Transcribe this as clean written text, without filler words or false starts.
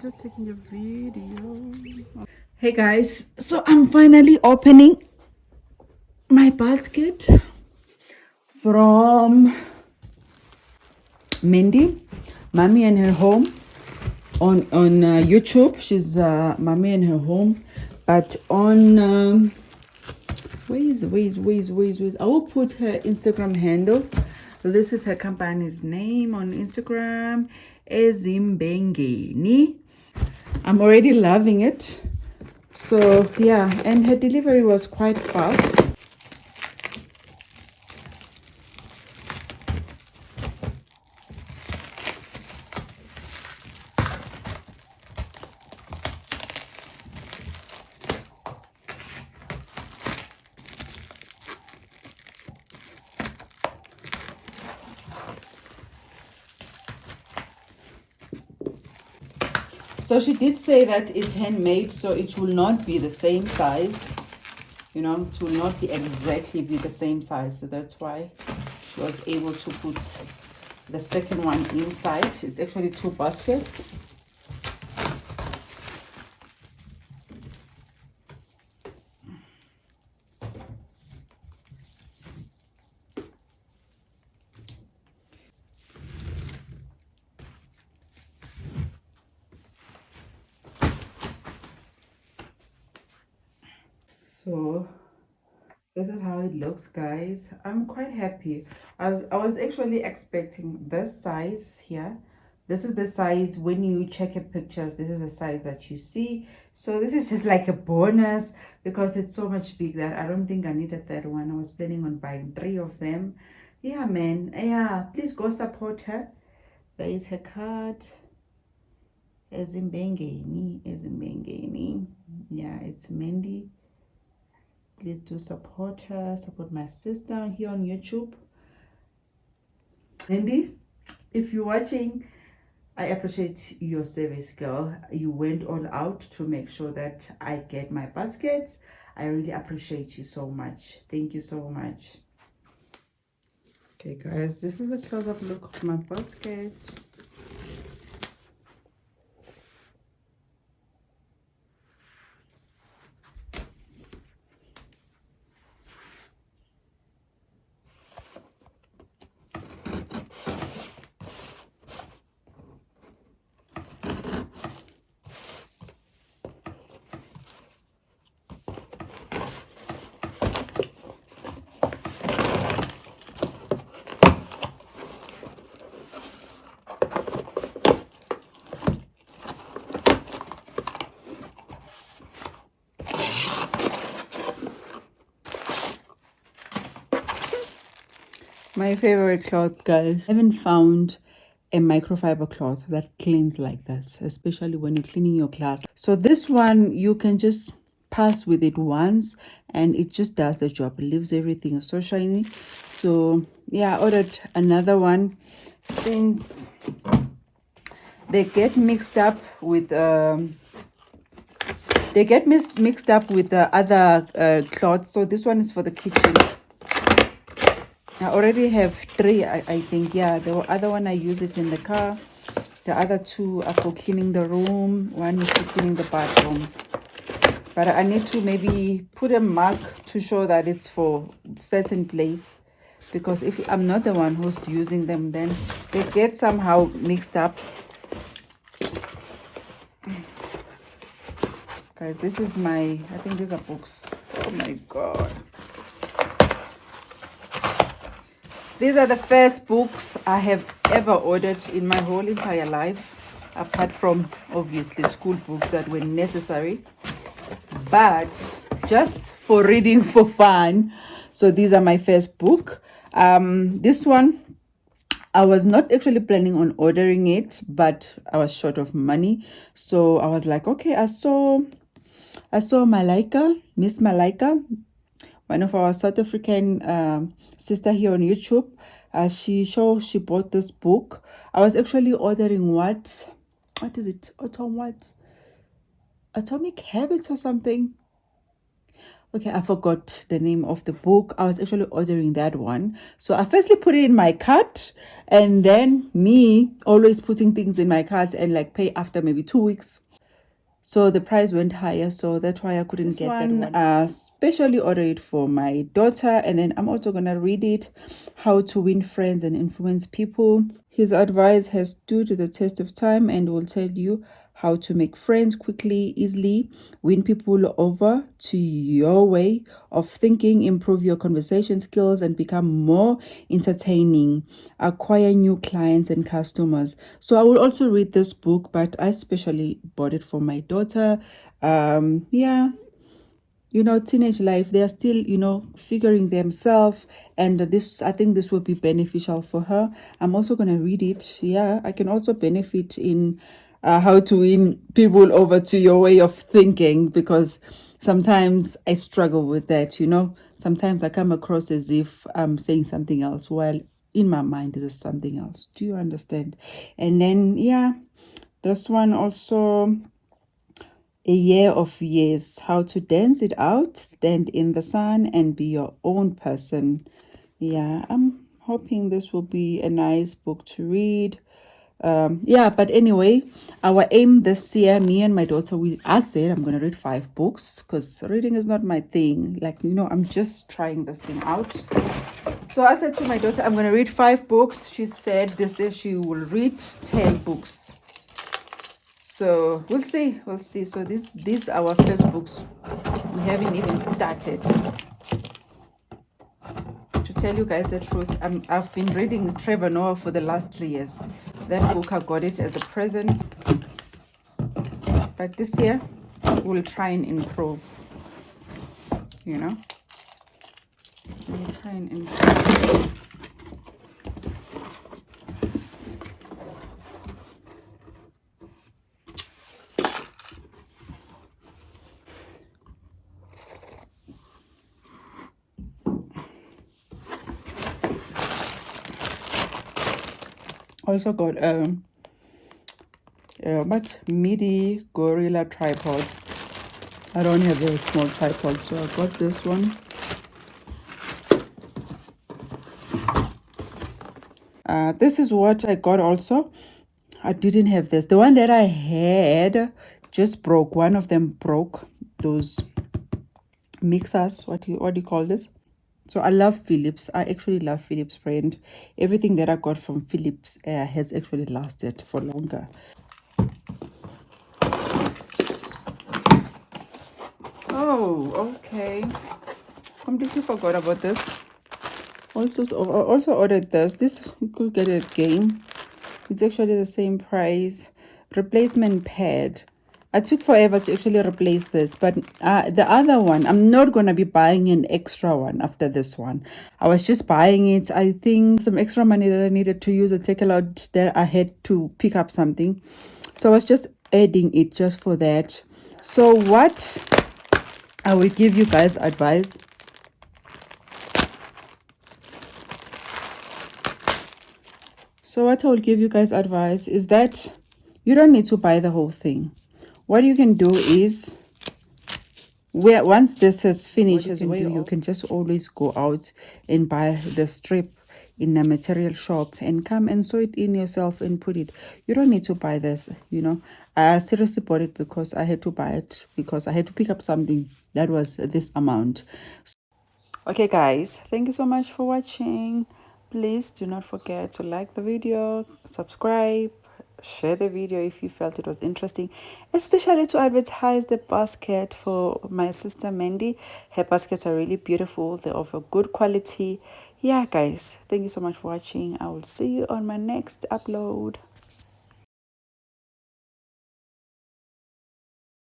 just taking a video. Hey guys, so I'm finally opening my basket from Mindy, Mommy and Her Home on YouTube. She's Mommy and Her Home, but on wait. I will put her Instagram handle. This is her company's name on Instagram, Ezimbengeni. I'm already loving it. So yeah, and her delivery was quite fast. So she did say that it's handmade, so it will not be the same size. You know, it will not be exactly the same size. So that's why she was able to put the second one inside. It's actually 2 baskets. So this is how it looks, guys. I'm quite happy. I was actually expecting this size here. This is the size when you check your pictures. This is the size that you see. So this is just like a bonus because it's so much big that I don't think I need a third one. I was planning on buying 3 of them. Yeah, man. Yeah, please go support her. There is her card. Ezimbengeni. Yeah, it's Mandy. Please do support her, support my sister here on YouTube. Mandy, if you're watching, I appreciate your service, girl. You went all out to make sure that I get my baskets. I really appreciate you so much. Thank you so much. Okay, guys, this is a close-up look of my basket. My favorite cloth, guys. I haven't found a microfiber cloth that cleans like this, especially when you're cleaning your class. So this one, you can just pass with it once and it just does the job. It leaves everything so shiny. So yeah, I ordered another one since they get mixed up with the other cloths. So this one is for the kitchen. I already have 3, I think. Yeah, the other one I use it in the car. The other 2 are for cleaning the room. One is for cleaning the bathrooms. But I need to maybe put a mark to show that it's for certain place. Because if I'm not the one who's using them, then they get somehow mixed up. Guys, this is I think these are books. Oh my God. These are the first books I have ever ordered in my whole entire life, apart from obviously school books that were necessary, but just for reading for fun. So these are my first book. This one, I was not actually planning on ordering it, but I was short of money. So I was like, okay, I saw Miss Malaika, one of our South African sister here on YouTube. She bought this book. I was actually ordering what is it? Atomic Habits or something. Okay, I forgot the name of the book. I was actually ordering that one. So I firstly put it in my cart, and then me always putting things in my cart and like pay after maybe 2 weeks. So the price went higher, so that's why I couldn't get that one. Specially ordered for my daughter, and then I'm also gonna read it, How to Win Friends and Influence People. His advice has stood the test of time and will tell you how to make friends quickly, easily, win people over to your way of thinking, improve your conversation skills, and become more entertaining, acquire new clients and customers. So I will also read this book, but I especially bought it for my daughter. Yeah, teenage life, they are still figuring themselves, and this, I think this will be beneficial for her. I'm also going to read it. Yeah, I can also benefit in how to win people over to your way of thinking, because sometimes I struggle with that. Sometimes I come across as if I'm saying something else while in my mind there's something else. Do you understand? And then yeah, this one also, A Year of Years, How to Dance It Out, Stand in the Sun, and Be Your Own Person. Yeah, I'm hoping this will be a nice book to read. Yeah, but anyway, our aim this year, me and my daughter, I said I'm going to read 5 books, because reading is not my thing. Like, I'm just trying this thing out. So I said to my daughter, I'm going to read 5 books. She said this year she will read 10 books. So we'll see. So these are our first books. We haven't even started. To tell you guys the truth, I've been reading Trevor Noah for the last 3 years. That book, I got it as a present. But this year, we'll try and improve. We'll try and improve. Also got much MIDI Gorilla tripod. I don't have a small tripod, so I got this one. This is what I got also. I didn't have this. The one that I had just broke. One of them broke. Those mixers. What do you call this? So I love Philips. I actually love Philips brand. Everything that I got from Philips has actually lasted for longer. Oh, okay. Completely forgot about this. Also ordered this. This you could get a game. It's actually the same price. Replacement pad. I took forever to actually replace this, but the other one, I'm not going to be buying an extra one after this one. I was just buying it. I think some extra money that I needed to use a takealot that I had to pick up something. So I was just adding it just for that. So what I will give you guys advice. So what I will give you guys advice is that you don't need to buy the whole thing. What you can do is, once this is finished, you can just always go out and buy the strip in a material shop and come and sew it in yourself and put it. You don't need to buy this. I seriously bought it because I had to buy it, because I had to pick up something that was this amount. Okay guys, thank you so much for watching. Please do not forget to like the video, subscribe, share the video if you felt it was interesting, especially to advertise the basket for my sister Mandy. Her baskets are really beautiful. They're of a good quality. Yeah guys, thank you so much for watching. I will see you on my next upload.